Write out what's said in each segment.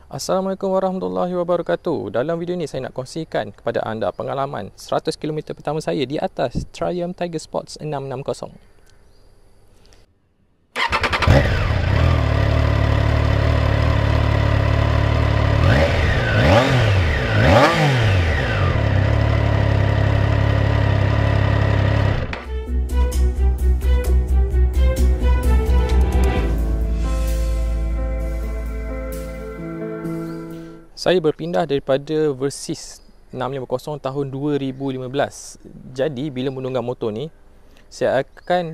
Assalamualaikum warahmatullahi wabarakatuh. Dalam video ini saya nak kongsikan kepada anda pengalaman 100 km pertama saya di atas Triumph Tiger Sports 660. Saya berpindah daripada Versys 650 tahun 2015. Jadi bila menunggang motor ni, saya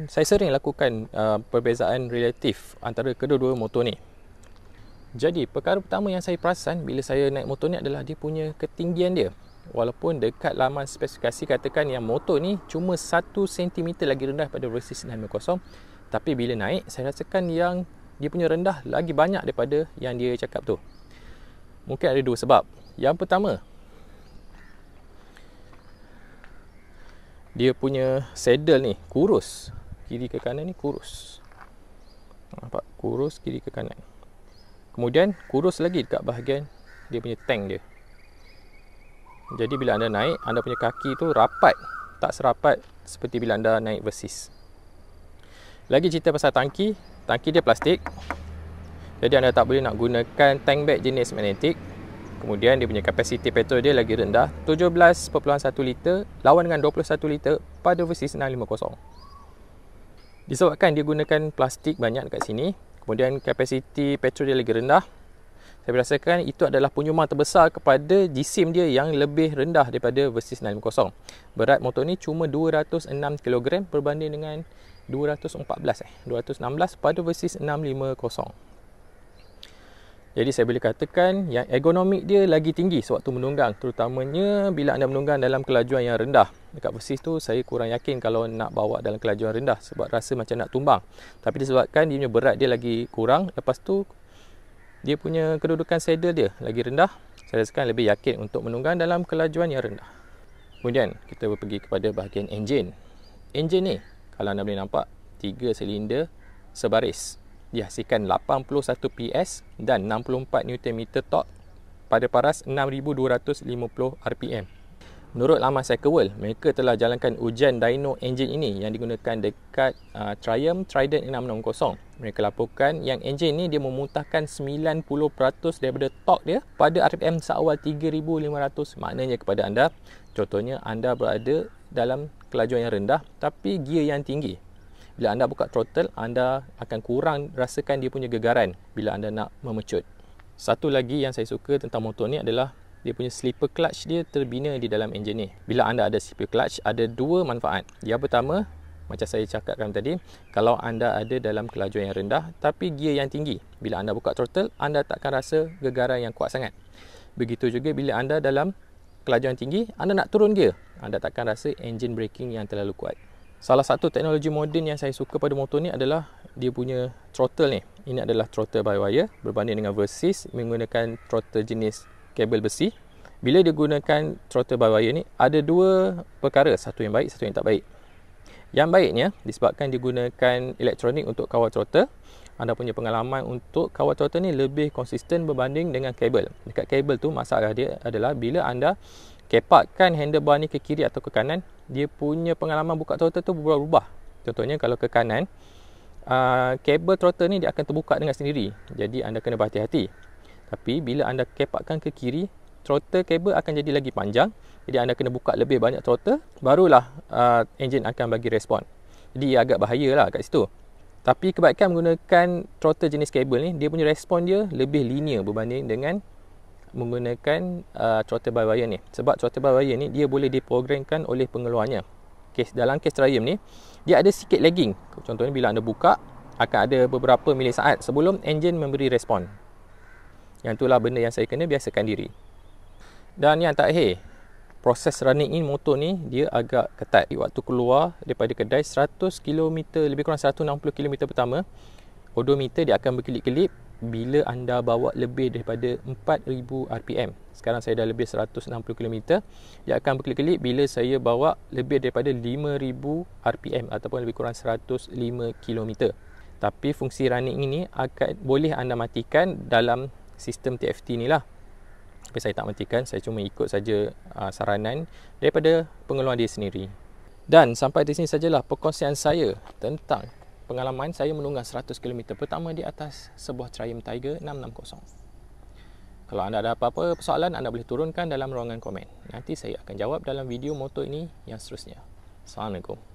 sering lakukan perbezaan relatif antara kedua-dua motor ni. Jadi perkara pertama yang saya perasan bila saya naik motor ni adalah dia punya ketinggian dia. Walaupun dekat laman spesifikasi katakan yang motor ni cuma 1 cm lagi rendah pada Versys 650, tapi bila naik saya rasakan yang dia punya rendah lagi banyak daripada yang dia cakap tu. Mungkin ada dua sebab. Yang pertama, dia punya saddle ni kurus. Kiri ke kanan ni kurus. Nampak? Kurus kiri ke kanan. Kemudian kurus lagi dekat bahagian dia punya tank dia. Jadi bila anda naik, anda punya kaki tu rapat. Tak serapat seperti bila anda naik Versys. Lagi cerita pasal tangki. Tangki dia plastik. Jadi anda tak boleh nak gunakan tank bag jenis magnetik. Kemudian dia punya kapasiti petrol dia lagi rendah, 17.1 liter lawan dengan 21 liter pada Versys 650. Disebabkan dia gunakan plastik banyak dekat sini, kemudian kapasiti petrol dia lagi rendah, saya rasakan itu adalah penyumbang terbesar kepada jisim dia yang lebih rendah daripada Versys 650. Berat motor ni cuma 206 kg berbanding dengan 216 pada Versys 650. Jadi saya boleh katakan yang ergonomik dia lagi tinggi sewaktu menunggang, terutamanya bila anda menunggang dalam kelajuan yang rendah. Dekat Versys tu saya kurang yakin kalau nak bawa dalam kelajuan rendah sebab rasa macam nak tumbang. Tapi disebabkan dia punya berat dia lagi kurang, lepas tu dia punya kedudukan saddle dia lagi rendah, saya rasakan lebih yakin untuk menunggang dalam kelajuan yang rendah. Kemudian kita pergi kepada bahagian enjin. Enjin ni kalau anda boleh nampak 3 silinder sebaris. Dihasilkan 81 PS dan 64 Nm torque pada paras 6250 RPM. Menurut laman Cycle World, mereka telah jalankan ujian dyno engine ini yang digunakan dekat Triumph Trident 660. Mereka laporkan yang enjin ni dia memuntahkan 90% daripada torque dia pada RPM seawal 3500. Maknanya kepada anda, contohnya anda berada dalam kelajuan yang rendah tapi gear yang tinggi. Bila anda buka throttle, anda akan kurang rasakan dia punya gegaran bila anda nak memecut. Satu lagi yang saya suka tentang motor ni adalah dia punya slipper clutch dia terbina di dalam enjin ni. Bila anda ada slipper clutch, ada dua manfaat. Yang pertama, macam saya cakapkan tadi, kalau anda ada dalam kelajuan yang rendah tapi gear yang tinggi, bila anda buka throttle, anda takkan rasa gegaran yang kuat sangat. Begitu juga bila anda dalam kelajuan tinggi, anda nak turun gear, anda takkan rasa engine braking yang terlalu kuat. Salah satu teknologi moden yang saya suka pada motor ni adalah dia punya throttle ni. Ini adalah throttle by wire berbanding dengan Versys menggunakan throttle jenis kabel besi. Bila dia gunakan throttle by wire ni, ada dua perkara, satu yang baik, satu yang tak baik. Yang baiknya disebabkan digunakan elektronik untuk kawal throttle, anda punya pengalaman untuk kawal throttle ni lebih konsisten berbanding dengan kabel. Dekat kabel tu masalah dia adalah bila anda kepakkan handlebar ni ke kiri atau ke kanan, dia punya pengalaman buka throttle tu berubah-ubah. Contohnya kalau ke kanan, kabel throttle ni dia akan terbuka dengan sendiri. Jadi anda kena berhati-hati. Tapi bila anda kepakkan ke kiri, throttle kabel akan jadi lagi panjang. Jadi anda kena buka lebih banyak throttle, barulah enjin akan bagi respon. Jadi agak bahayalah kat situ. Tapi kebaikan menggunakan throttle jenis kabel ni, dia punya respon dia lebih linear berbanding dengan menggunakan throttle by wire ni. Sebab throttle by wire ni dia boleh diprogramkan oleh pengeluarnya. Dalam kes Triumph ni dia ada sikit lagging. Contohnya bila anda buka, akan ada beberapa milisaat sebelum enjin memberi respon. Yang itulah benda yang saya kena biasakan diri. Dan yang terakhir, proses running in motor ni dia agak ketat. Waktu keluar daripada kedai 100 km, lebih kurang 160 km pertama, odometer dia akan berkelip-kelip bila anda bawa lebih daripada 4000 RPM. Sekarang saya dah lebih 160 km. Dia akan berkelip-kelip bila saya bawa lebih daripada 5000 RPM ataupun lebih kurang 105 km. Tapi fungsi running ini akan boleh anda matikan dalam sistem TFT ni lah. Tapi saya tak matikan, saya cuma ikut saja saranan daripada pengeluar dia sendiri. Dan sampai di sini sajalah perkongsian saya tentang pengalaman saya menunggang 100 km pertama di atas sebuah Triumph Tiger 660. Kalau anda ada apa-apa persoalan, anda boleh turunkan dalam ruangan komen. Nanti saya akan jawab dalam video motor ini yang seterusnya. Assalamualaikum.